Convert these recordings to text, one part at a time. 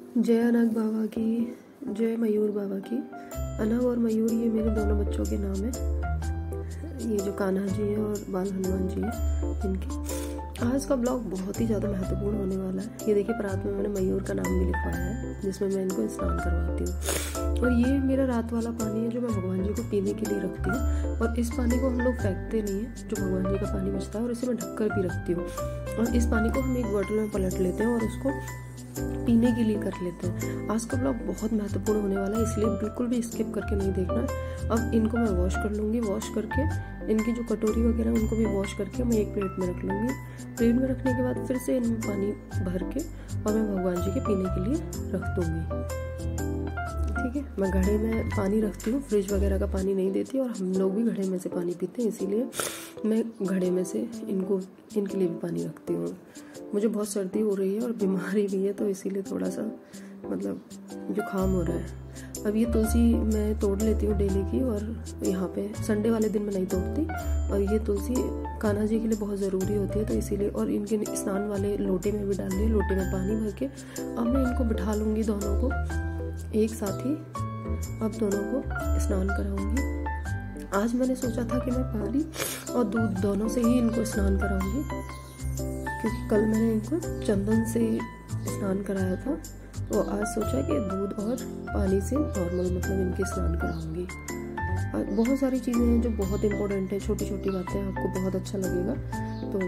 जय अनक बाबा की, जय मयूर बाबा की। अनक और मयूर ये मेरे दोनों बच्चों के नाम है। ये जो कान्हा जी हैं और बाल हनुमान जी हैं इनके। आज का ब्लॉग बहुत ही ज़्यादा महत्वपूर्ण होने वाला है। ये देखिए परात में मैंने मयूर का नाम भी लिखवाया है, जिसमें मैं इनको स्नान करवाती हूँ। और ये मेरा रात वाला पानी है जो मैं भगवान जी को पीने के लिए रखती हूँ। और इस पानी को हम लोग फेंकते नहीं है, जो भगवान जी का पानी बचता है, और इसे मैं ढककर भी रखती हूँ। और इस पानी को हम एक बॉटल में पलट लेते हैं और उसको पीने के लिए कर लेते हैं। आज का ब्लॉग बहुत महत्वपूर्ण होने वाला है, इसलिए बिल्कुल भी स्किप करके नहीं देखना। अब इनको मैं वॉश कर लूँगी। वॉश करके इनकी जो कटोरी वगैरह उनको भी वॉश करके मैं एक प्लेट में रख लूँगी। प्लेट में रखने के बाद फिर से इनमें पानी भर के और मैं भगवान जी के पीने के लिए रख दूँगी। ठीक है, मैं घड़े में पानी रखती हूँ, फ्रिज वगैरह का पानी नहीं देती। और हम लोग भी घड़े में से पानी पीते हैं, इसीलिए मैं घड़े में से इनके लिए भी पानी रखती हूँ। मुझे बहुत सर्दी हो रही है और बीमारी भी है, तो इसीलिए थोड़ा सा मतलब जुकाम हो रहा है। अब ये तुलसी मैं तोड़ लेती हूँ डेली की, और यहाँ पे संडे वाले दिन मैं नहीं तोड़ती। और ये तुलसी कान्हा जी के लिए बहुत ज़रूरी होती है, तो इसीलिए। और इनके स्नान वाले लोटे में भी डाल दिए, लोटे में पानी भर के। अब मैं इनको बिठा लूँगी दोनों को एक साथ ही। अब दोनों को स्नान कराऊंगी। आज मैंने सोचा था कि मैं पानी और दूध दोनों से ही इनको स्नान कराऊंगी, क्योंकि कल मैंने इनको चंदन से स्नान कराया था। तो आज सोचा कि दूध और पानी से नॉर्मल मतलब इनके स्नान कराऊंगी। और बहुत सारी चीज़ें हैं जो बहुत इंपॉर्टेंट है, छोटी छोटी बातें, आपको बहुत अच्छा लगेगा। तो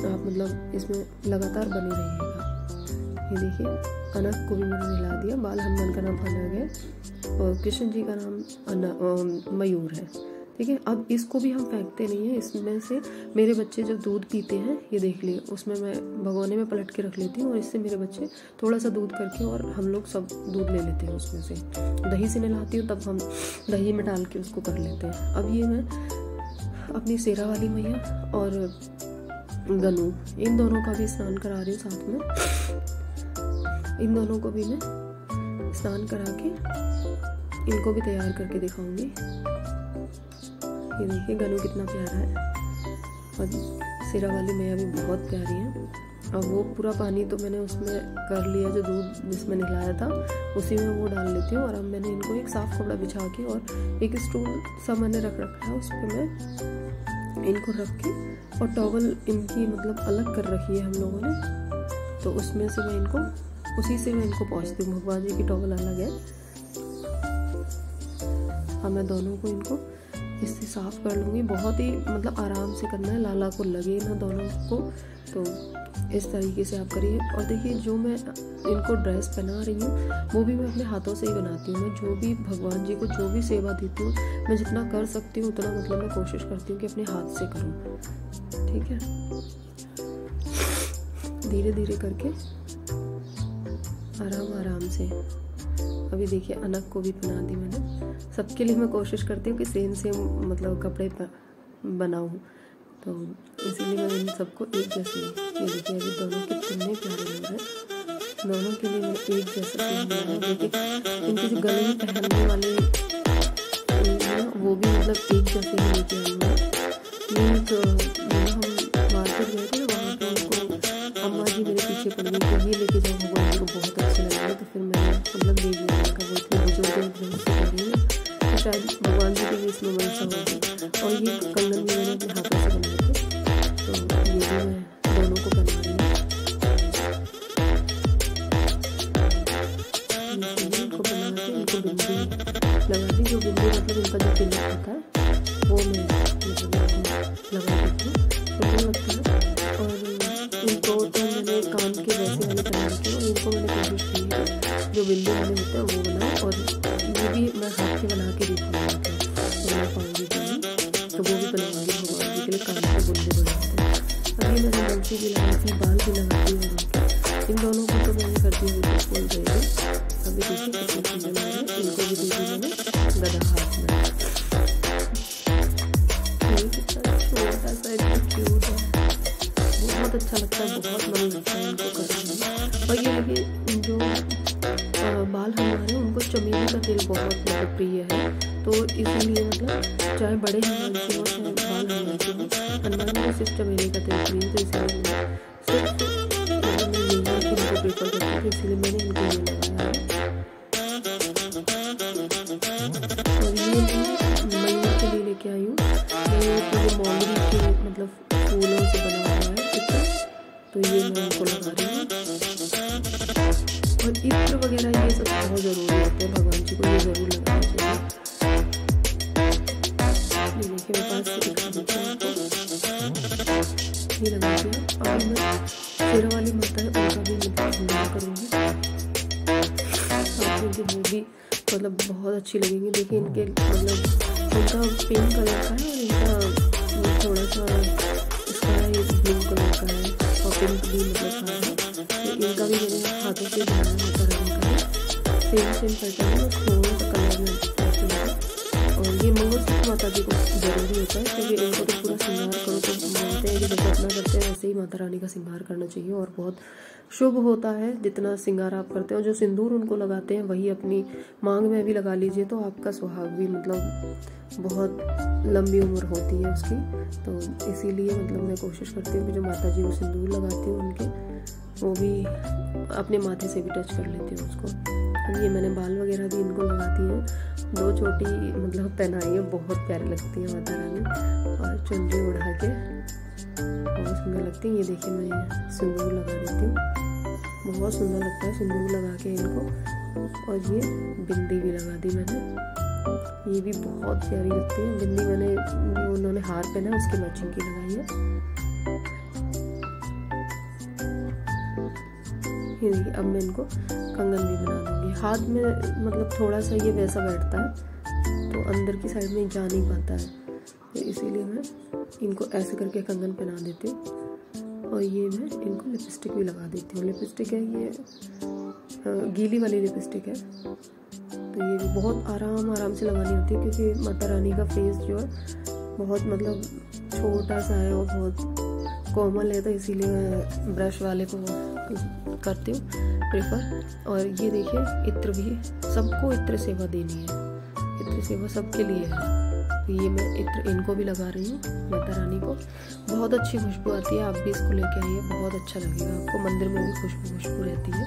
आप मतलब इसमें लगातार बने रहिएगा। ये देखिए अनक को भी मैंने मिला दिया। बाल हनुमान का नाम अनक है और कृष्ण जी का नाम मयूर है। ठीक है, अब इसको भी हम फेंकते नहीं है। इसमें से मेरे बच्चे जब दूध पीते हैं, ये देख लिए, उसमें मैं भगोने में पलट के रख लेती हूँ। और इससे मेरे बच्चे थोड़ा सा दूध करके और हम लोग सब दूध ले लेते हैं उसमें से। दही से नहलाती हूँ, तब हम दही में डाल के उसको कर लेते हैं। अब ये मैं अपनी शेरा वाली मैया और गनू, इन दोनों का भी स्नान करा रही हूँ साथ में। इन दोनों को भी मैं स्नान करा के इनको भी तैयार करके दिखाऊंगी। ये देखिए गनू कितना प्यारा है, और सिरा वाली मैया भी बहुत प्यारी है। अब वो पूरा पानी तो मैंने उसमें कर लिया, जो दूध जिसमें नहलाया था उसी में वो डाल लेती हूँ। और अब मैंने इनको एक साफ कपड़ा बिछा के और एक स्टूल सा मैंने रखा है, उस पर मैं इनको रख के, और टॉवल इनकी मतलब अलग कर रखी है हम लोगों ने, तो उसमें से मैं इनको उसी से मैं इनको पहुँचती हूँ। भगवान जी की टॉवल अलग है। अब मैं दोनों को इनको इससे साफ कर लूँगी। बहुत ही मतलब आराम से करना है, लाला को लगे ना दोनों को। तो इस तरीके से आप करिए। और देखिए जो मैं इनको ड्रेस पहना रही हूँ वो भी मैं अपने हाथों से ही बनाती हूँ। मैं जो भी भगवान जी को जो भी सेवा देती हूँ, मैं जितना कर सकती हूँ उतना मतलब मैं कोशिश करती हूँ कि अपने हाथ से करूँ। ठीक है, धीरे धीरे करके आराम आराम से। अभी देखिए अनक को भी बना दी मैंने। सबके लिए मैं कोशिश करती हूँ कि सेम मतलब कपड़े बनाऊँ, तो इसीलिए मैं इन सबको एक जैसे। ये देखिए अभी दोनों कितने प्यारे लग रहे हैं। दोनों के लिए मैं एक जैसा सेम बनाया है। देखिए इनके जो गले में पहनने वाले वो भी मतलब एक जैसे ही लेके आई हूँ। हम मार्केट गए थे, वहाँ पर उनको अम्मा जी मेरे पीछे पड़ गई कि ये लेके जाओ, भगवान जी को बहुत अच्छे लगे। तो फिर मैंने मतलब दे दिया का, वो इतने बुजुर्ग कर रही है, तो शायद भगवान जी के लिए इसमें वैसा होगा। और ये कंगन भी मैंने अपने हाथों से बनाए थे, तो ये भी मैं दोनों को बना रही हूँ। इनको बना के इनको बिंदी लगा दी। जो बिंदी मतलब इनका जो तिलक होता है वो मैं लगा देती हूँ, सुंदर लगता है। और इनको तो मैंने कान के वैसे वाले बना रखे, और इनको मैंने कोशिश की है जो बिंदी वाले होते हैं वो बनाए। और ये भी मैं हाथ के बना के देखूँगी, बना पाऊँगी तो नहीं, तो वो भी बनवाऊँगी भगवान जी के लिए। कान के बुंदे बनाते हैं। अभी मैंने बंसी भी लगाई थी, बाल भी लगाती हूँ उनके। इन दोनों को तो मैंने कर दिया फूल रहेगी। अभी देखिए कितने चीज़ें लग रहे हैं। इनको भी दी थी मैंने गदा हाथ में। छोटा सा इतना क्यूट है, बहुत अच्छा लगता है, बहुत मन लगता है इनको करने में। और ये देखिए जो बाल हनुमान है उनको चमेली का तेल बहुत मतलब प्रिय है, तो इसीलिए मतलब चाहे बड़े हनुमान जी हो चाहे बाल हनुमान जी हो, हनुमान जी को सिर्फ चमेली का तेल प्रिय, तो इसीलिए सिर्फ मैं ये इनको प्रेफर करती हूँ, इसीलिए मैंने इनको ये लगाया है। इनको लगा रही हूँ। और इत्र वगैरह ये सब बहुत ज़रूरी होते हैं, भगवान जी को ये ज़रूर लगाना चाहिए। ये देखिए मैं पास से दिखा देती हूँ आपको, ये लगा दिया। अब मैं शेरा वाली माता है उनका भी मतलब श्रृंगार करूँगी, क्योंकि वो भी मतलब बहुत अच्छी लगेंगी। देखिए इनके मतलब इनका पिंक कलर का है और इनका थोड़ा सा इसका ये ब्लू कलर का है और पिंक भी मतलब है। तो इनका भी मैंने हाथों से बनाया माता रानी का है, सेम पैटर्न है, थोड़ा सा कलर में और ये मंगलसूत्र माता जी को जरूरी होता है, क्योंकि इनको तो पूरा श्रृंगार करो तो बोलते हैं कि जैसे अपना करते हैं वैसे ही माता रानी का श्रृंगार करना चाहिए और बहुत शुभ होता है जितना श्रृंगार आप करते हो। जो सिंदूर उनको लगाते हैं वही अपनी मांग में भी लगा लीजिए तो आपका सुहाग भी मतलब बहुत लंबी उम्र होती है उसकी। तो इसीलिए मतलब मैं कोशिश करती हूँ कि जो माता जी को सिंदूर लगाती हूँ उनके वो भी अपने माथे से भी टच कर लेती हूँ उसको। ये मैंने बाल वगैरह भी इनको लगाती हैं, 2 चोटी मतलब पहनाई है, बहुत प्यारी लगती है माता रानी और चुनरी उड़ा के बहुत सुंदर लगती है। ये देखिए मैं सिंदूर लगा देती हूँ, बहुत सुंदर लगता है सिंदूर लगा के इनको। और ये बिंदी भी लगा दी मैंने, ये भी बहुत प्यारी लगती है बिंदी। मैंने उन्होंने हार पहना उसकी मैचिंग की लगाई है। ये देखिए अब मैं इनको कंगन भी बना दूंगी। हाथ में मतलब थोड़ा सा ये वैसा बैठता है तो अंदर की साइड में जा नहीं पाता है, तो इसीलिए मैं इनको ऐसे करके कंगन पहना देती हूँ। और ये मैं इनको लिपस्टिक भी लगा देती हूँ। लिपस्टिक है ये गीली वाली लिपस्टिक है, तो ये भी बहुत आराम से लगानी होती है, क्योंकि माता रानी का फेस जो है बहुत मतलब छोटा सा है और बहुत कोमल है, तो इसीलिए मैं ब्रश वाले को करती हूँ प्रेफर। और ये देखिए इत्र भी, सबको इत्र सेवा देनी है, इत्र सेवा सबके लिए है। तो ये मैं इत्र इनको भी लगा रही हूँ माता रानी को। बहुत अच्छी खुशबू आती है, आप भी इसको लेके आइए, बहुत अच्छा लगेगा आपको। मंदिर में भी खुशबू रहती है।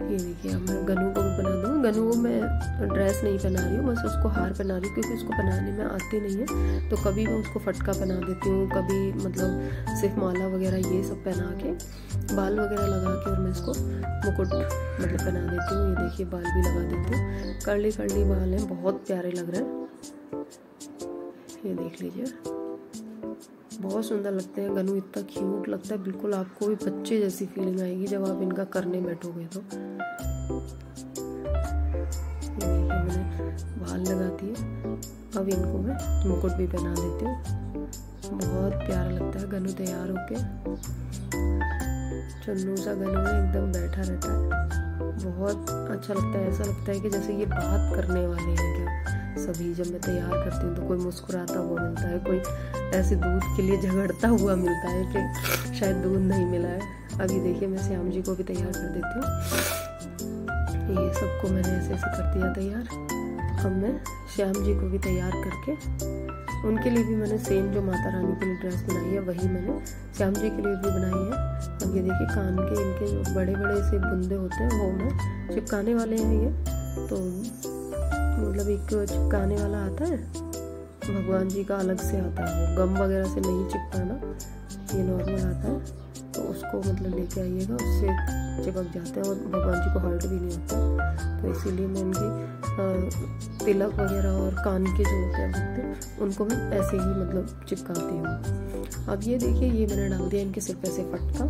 ये देखिए अब मैं गनू को भी बना दूँगी। गनू को मैं ड्रेस नहीं पहना रही हूँ, बस उसको हार पहना रही हूँ, क्योंकि उसको पहनाने में आती नहीं है। तो कभी मैं उसको फटका पहना देती हूँ, कभी मतलब सिर्फ माला वगैरह ये सब पहना के, बाल वगैरह लगा के और मैं इसको मुकुट मतलब पहना देती हूँ। ये देखिए बाल भी लगा देती हूँ, कर्ली बाल हैं, बहुत प्यारे लग रहे हैं। ये देख लीजिए बहुत सुंदर लगते हैं। गनू इतना क्यूट लगता है, बिल्कुल आपको भी बच्चे जैसी फीलिंग आएगी जब आप इनका करने बैठोगे तो। ये देखिए मैंने बाल लगा दिए, अब इनको मैं मुकुट भी पहना देती हूँ। बहुत प्यारा लगता है गनू तैयार होके, चुन्नू सा गनू में एकदम बैठा रहता है, बहुत अच्छा लगता है। ऐसा लगता है कि जैसे ये बात करने वाले हैं क्या सभी। जब मैं तैयार करती हूँ तो कोई मुस्कुराता हुआ मिलता है, कोई ऐसे दूध के लिए झगड़ता हुआ मिलता है कि शायद दूध नहीं मिला है। अभी देखिए मैं श्याम जी को भी तैयार कर देती हूँ। ये सबको मैंने ऐसे कर दिया तैयार। अब मैं श्याम जी को भी तैयार करके, उनके लिए भी मैंने सेम जो माता रानी के लिए ड्रेस बनाई है वही मैंने श्याम जी के लिए भी बनाई है। अब ये देखिए कान के इनके जो बड़े से बुंदे होते हैं वो मैं चिपकाने वाले हैं। ये तो मतलब एक चिपकाने वाला आता है भगवान जी का, अलग से आता है, वो गम वगैरह से नहीं चिपकाना, ये नॉर्मल आता है, तो उसको मतलब लेके आइएगा, उससे चिपक जाते हैं और भगवान जी को हर्ट भी नहीं होता। तो इसीलिए मैं इनकी तिलक वगैरह और कान के जो होते हैं उनको मैं ऐसे ही मतलब चिपकाती हूँ। अब ये देखिए ये मैंने डाल दिया इनके सिर पे से फटका।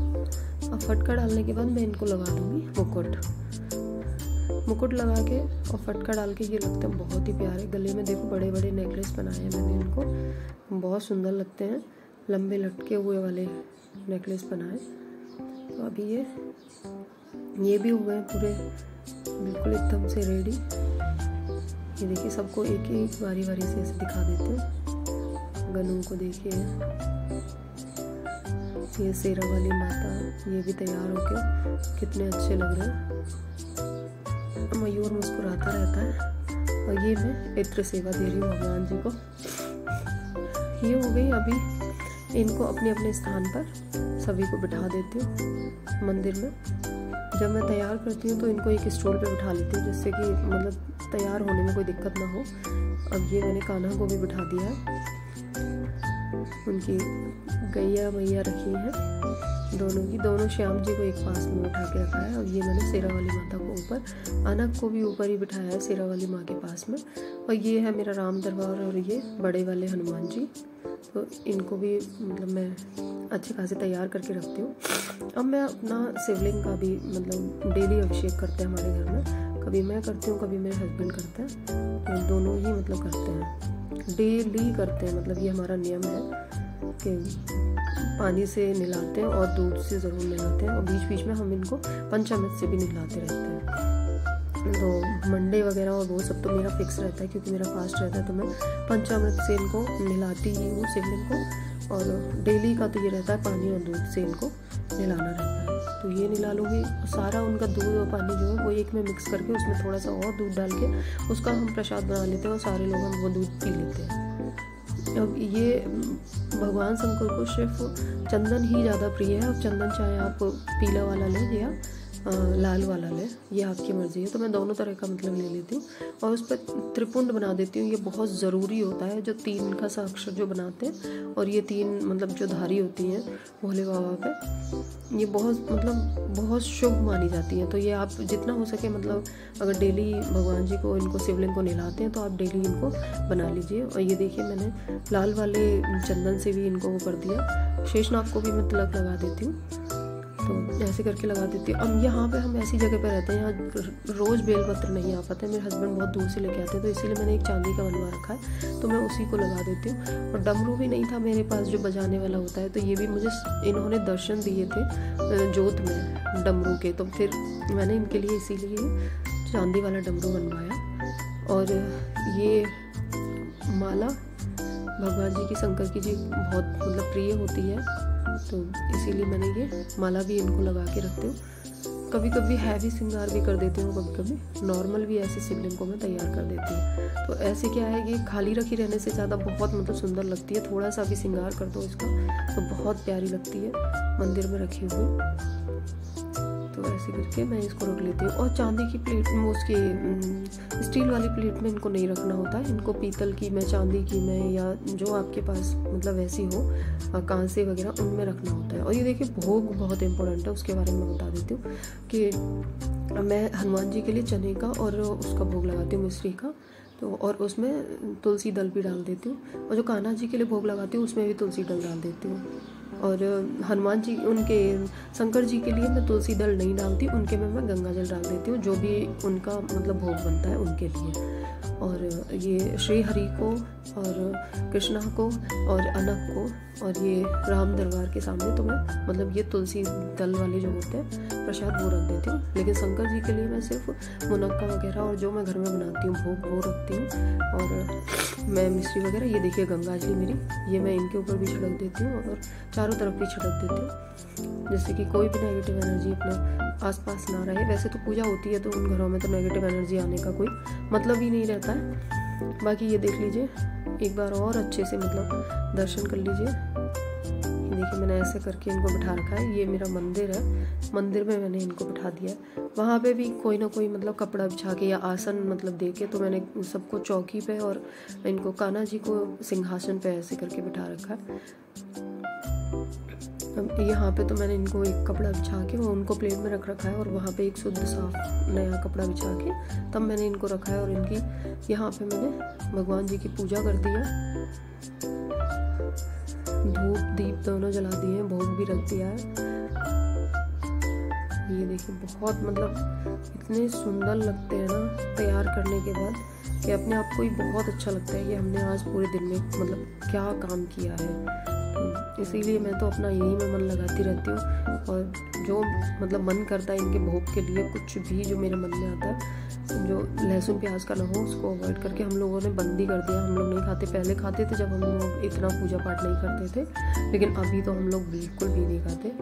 अब फटका डालने के बाद मैं इनको लगा दूँगी मुकुट लगा के और फटका डाल के। ये लगते हैं बहुत ही प्यारे। गले में देखो बड़े नेकलेस बनाए हैं मैंने इनको, बहुत सुंदर लगते हैं, लंबे लटके हुए वाले नेकलेस बनाए। तो अभी ये भी हुए हैं पूरे बिल्कुल एकदम से रेडी। ये देखिए सबको एक बारी से ऐसे दिखा देते हैं। गनू को देखिए, ये शेरा वाली माता, ये भी तैयार होके कितने अच्छे लग रहे हैं। मयूर मुस्कुराता रहता है। और ये मैं इत्र सेवा दे रही हूँ भगवान जी को। ये हो गई। अभी इनको अपने अपने स्थान पर सभी को बिठा देती हूँ मंदिर में। जब मैं तैयार करती हूँ तो इनको एक स्टूल पे बिठा लेती हूँ, जिससे कि मतलब तैयार होने में कोई दिक्कत ना हो। अब ये मैंने कान्हा को भी बिठा दिया है। उनकी गैया मैया रखी हैं दोनों की। दोनों श्याम जी को एक पास में उठा के रखा है और ये मैंने शेरा वाली माता को ऊपर, अनक को भी ऊपर ही बिठाया है शेरा वाली माँ के पास में। और ये है मेरा राम दरबार और ये बड़े वाले हनुमान जी। तो इनको भी मतलब मैं अच्छे खासे तैयार करके रखती हूँ। अब मैं अपना शिवलिंग का भी मतलब डेली अभिषेक करते हैं हमारे घर में। कभी मैं करती हूँ, कभी मेरे हस्बैंड करते हैं, तो दोनों ही मतलब करते हैं, डेली करते हैं। मतलब ये हमारा नियम है कि पानी से नहलाते हैं और दूध से ज़रूर नहलाते हैं, और बीच बीच में हम इनको पंचामृत से भी नहलाते रहते हैं। तो मंडे वगैरह और वो सब तो मेरा फिक्स रहता है, क्योंकि मेरा फास्ट रहता है, तो मैं पंचामृत से इनको नहलाती ही हूँ शिवलिंग को। और डेली का तो ये रहता है पानी और दूध से इनको नहलाना रहता है। तो ये नहला लूँगी, सारा उनका दूध और पानी जो है वो एक में मिक्स करके उसमें थोड़ा सा और दूध डाल के उसका हम प्रसाद बना लेते हैं और सारे लोग हम वो दूध पी लेते हैं। अब ये भगवान शंकर को सिर्फ चंदन ही ज़्यादा प्रिय है। अब चंदन चाहे आप पीला वाला लें या लाल वाला लें, ये आपकी मर्ज़ी है। तो मैं दोनों तरह का मतलब ले लेती हूँ और उस पर त्रिपुंड बना देती हूँ। ये बहुत ज़रूरी होता है, जो 3 का सा अक्षर जो बनाते हैं और ये 3 मतलब जो धारी होती हैं भोले बाबा पे, ये बहुत शुभ मानी जाती है। तो ये आप जितना हो सके मतलब अगर डेली भगवान जी को इनको शिवलिंग को नहलाते हैं तो आप डेली इनको बना लीजिए। और ये देखिए मैंने लाल वाले चंदन से भी इनको वो कर दिया। शेषनाग को भी मैं तिलक लगा देती हूँ, तो ऐसे करके लगा देती हूँ। अब यहाँ पे हम ऐसी जगह पे रहते हैं, यहाँ रोज़ बेलपत्र नहीं आ पाते, मेरे हस्बैंड बहुत दूर से लेके आते हैं, तो इसीलिए मैंने एक चांदी का बनवा रखा है, तो मैं उसी को लगा देती हूँ। और डमरू भी नहीं था मेरे पास जो बजाने वाला होता है, तो ये भी मुझे इन्होंने दर्शन दिए थे जोत में डमरू के, तो फिर मैंने इनके लिए इसीलिए चांदी वाला डमरू बनवाया। और ये माला भगवान जी की, शंकर की जी बहुत मतलब प्रिय होती है, तो इसीलिए मैंने ये माला भी इनको लगा के रखती हूँ। कभी कभी हैवी श्रृंगार भी कर देती हूँ, कभी कभी नॉर्मल भी ऐसे शिवलिंग को मैं तैयार कर देती हूँ। तो ऐसे क्या है कि खाली रखी रहने से ज़्यादा बहुत मतलब सुंदर लगती है। थोड़ा सा भी श्रृंगार कर दो इसका तो बहुत प्यारी लगती है मंदिर में रखी हुई। तो ऐसे करके मैं इसको रख लेती हूँ। और चांदी की प्लेट में, उसकी स्टील वाली प्लेट में इनको नहीं रखना होता है, इनको पीतल की में, चांदी की में, या जो आपके पास मतलब वैसी हो कांसे वगैरह उनमें रखना होता है। और ये देखिए भोग बहुत इंपॉर्टेंट है, उसके बारे में मैं बता देती हूँ कि मैं हनुमान जी के लिए चने का और उसका भोग लगाती हूँ, मिश्री का, तो और उसमें तुलसी दल भी डाल देती हूँ। और जो कान्हा जी के लिए भोग लगाती हूँ उसमें भी तुलसी दल डाल देती हूँ। और हनुमान जी, उनके शंकर जी के लिए मैं तुलसी दल नहीं डालती, उनके में मैं गंगा जल डाल देती हूँ, जो भी उनका मतलब भोग बनता है उनके लिए। और ये श्री हरि को और कृष्णा को और अनक को और ये राम दरबार के सामने तो मैं मतलब ये तुलसी दल वाले जो होते हैं प्रसाद वो रख देती हूँ। लेकिन शंकर जी के लिए मैं सिर्फ मुनक्का वगैरह और जो मैं घर में बनाती हूँ भोग वो रखती हूँ। और मैं मिश्री वगैरह, ये देखिए गंगा जी मेरी, ये मैं इनके ऊपर भी छिड़क देती हूँ और चारों तरफ भी छिड़क देती हूँ, जिससे कि कोई भी नेगेटिव एनर्जी अपने आसपास ना रहे। वैसे तो पूजा होती है तो उन घरों में तो नेगेटिव एनर्जी आने का कोई मतलब ही नहीं रहता है। बाकी ये देख लीजिए एक बार और अच्छे से मतलब दर्शन कर लीजिए। देखिए मैंने ऐसे करके इनको बिठा रखा है, ये मेरा मंदिर है, मंदिर में मैंने इनको बिठा दिया है। वहाँ पे भी कोई ना कोई मतलब कपड़ा बिछा के या आसन मतलब दे के, तो मैंने सबको चौकी पे और इनको कान्हा जी को सिंहासन पे ऐसे करके बिठा रखा है। अब यहाँ पे तो मैंने इनको एक कपड़ा बिछा के वो उनको प्लेट में रख रखा है, और वहाँ पे एक शुद्ध साफ नया कपड़ा बिछा के तब मैंने इनको रखा है। और इनकी यहाँ पे मैंने भगवान जी की पूजा कर दी है, धूप दीप दोनों जला दिए हैं, भोग भी रख दिया है। ये देखिए बहुत मतलब इतने सुंदर लगते हैं ना तैयार करने के बाद कि अपने आप को ही बहुत अच्छा लगता है कि हमने आज पूरे दिन में मतलब क्या काम किया है। इसीलिए मैं तो अपना यही में मन लगाती रहती हूँ। और जो मतलब मन करता है इनके भोग के लिए, कुछ भी जो मेरे मन में आता है, जो लहसुन प्याज का ना हो उसको अवॉइड करके हम लोगों ने बंद ही कर दिया। हम लोग नहीं खाते, पहले खाते थे जब हम लोग इतना पूजा पाठ नहीं करते थे, लेकिन अभी तो हम लोग बिल्कुल भी नहीं खाते।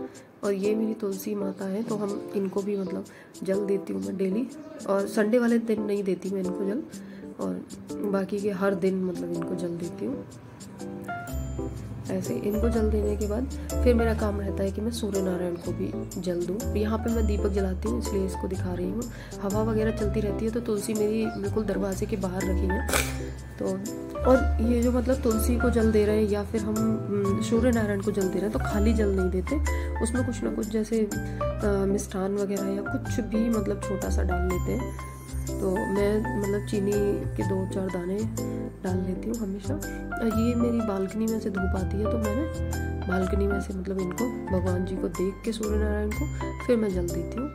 और ये मेरी तुलसी माता है, तो हम इनको भी मतलब जल देती हूँ मैं डेली। और संडे वाले दिन नहीं देती मैं इनको जल, और बाकी के हर दिन मतलब इनको जल देती हूँ। ऐसे इनको जल देने के बाद फिर मेरा काम रहता है कि मैं सूर्य नारायण को भी जल दूँ। यहाँ पे मैं दीपक जलाती हूँ, इसलिए इसको दिखा रही हूँ। हवा वगैरह चलती रहती है, तो तुलसी मेरी बिल्कुल दरवाजे के बाहर रखी है, तो और ये जो मतलब तुलसी को जल दे रहे हैं या फिर हम सूर्य नारायण को जल दे रहे हैं तो खाली जल नहीं देते, उसमें कुछ ना कुछ जैसे मिष्ठान वगैरह या कुछ भी मतलब छोटा सा डाल लेते हैं। तो मैं मतलब चीनी के 2-4 दाने डाल लेती हूँ हमेशा। ये मेरी बालकनी में से धूप आती है तो मैंने बालकनी में से मतलब इनको भगवान जी को देख के सूर्य नारायण को फिर मैं जल देती हूँ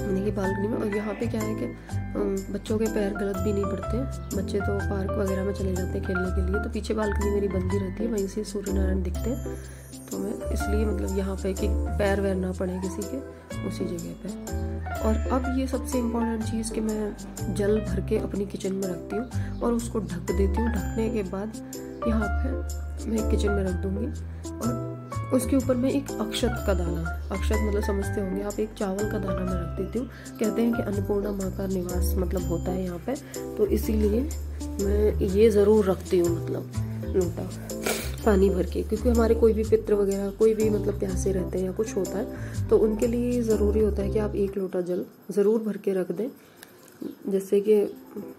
देखिए बालकनी में। और यहाँ पे क्या है कि बच्चों के पैर गलत भी नहीं पड़ते हैं, बच्चे तो पार्क वगैरह में चले जाते हैं खेलने के लिए, तो पीछे बालकनी मेरी बंदी रहती है, वहीं से सूर्य नारायण दिखते हैं। तो मैं इसलिए मतलब यहाँ पे कि पैर वैर ना पड़े किसी के, उसी जगह पे। और अब ये सबसे इम्पोर्टेंट चीज़ कि मैं जल भर के अपनी किचन में रखती हूँ और उसको ढक देती हूँ। ढकने के बाद यहाँ पे मैं किचन में रख दूँगी और उसके ऊपर मैं एक अक्षत का दाना, अक्षत मतलब समझते होंगे आप, एक चावल का दाना मैं रख देती हूँ। कहते हैं कि अन्नपूर्णा माँ का निवास मतलब होता है यहाँ पे, तो इसीलिए मैं ये ज़रूर रखती हूँ मतलब लोटा पानी भर के, क्योंकि हमारे कोई भी पितृ वगैरह कोई भी मतलब प्यासे रहते हैं या कुछ होता है तो उनके लिए ज़रूरी होता है कि आप 1 लोटा जल ज़रूर भर के रख दें, जिससे कि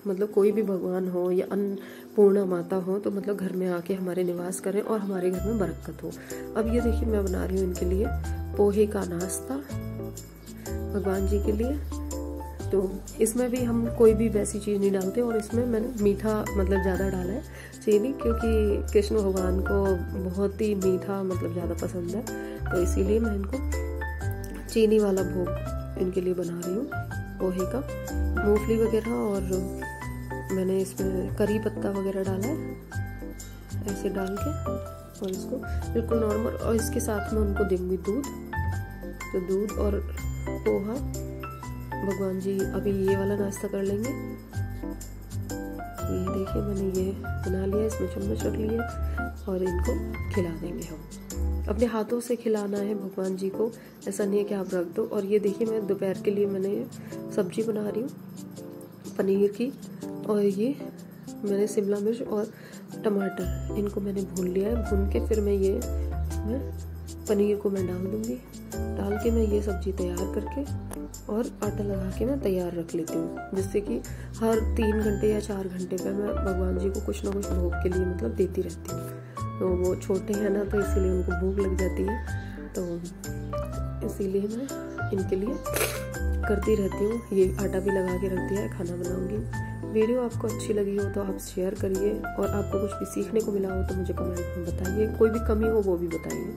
मतलब कोई भी भगवान हो या अन्नपूर्णा माता हो तो मतलब घर में आके हमारे निवास करें और हमारे घर में बरकत हो। अब ये देखिए मैं बना रही हूँ इनके लिए पोहे का नाश्ता भगवान जी के लिए। तो इसमें भी हम कोई भी वैसी चीज़ नहीं डालते और इसमें मैंने मीठा मतलब ज़्यादा डाला है चीनी, क्योंकि कृष्ण भगवान को बहुत ही मीठा मतलब ज़्यादा पसंद है, तो इसीलिए मैं इनको चीनी वाला भोग इनके लिए बना रही हूँ पोहे का। मूंगफली वगैरह और मैंने इसमें करी पत्ता वगैरह डाला है, ऐसे डाल के और इसको बिल्कुल नॉर्मल। और इसके साथ में उनको दूंगी दूध, तो दूध और पोहा भगवान जी अभी ये वाला नाश्ता कर लेंगे। तो ये देखिए मैंने ये बना लिया, इसमें चम्मच रख लिए और इनको खिला देंगे हम। अपने हाथों से खिलाना है भगवान जी को, ऐसा नहीं है कि आप रख दो। और ये देखिए मैं दोपहर के लिए मैंने सब्जी बना रही हूँ पनीर की, और ये मैंने शिमला मिर्च और टमाटर इनको मैंने भून लिया है। भून के फिर मैं पनीर को मैं डाल दूँगी, डाल के मैं ये सब्जी तैयार करके और आटा लगा के मैं तैयार रख लेती हूँ, जिससे कि हर 3 घंटे या 4 घंटे पे मैं भगवान जी को कुछ ना कुछ भोग के लिए मतलब देती रहती हूँ। तो वो छोटे हैं ना, तो इसीलिए उनको भूख लग जाती है, तो इसीलिए मैं इनके लिए करती रहती हूँ। ये आटा भी लगा के रख दिया है, खाना बनाऊँगी। वीडियो आपको अच्छी लगी हो तो आप शेयर करिए, और आपको कुछ भी सीखने को मिला हो तो मुझे कमेंट में बताइए, कोई भी कमी हो वो भी बताइए।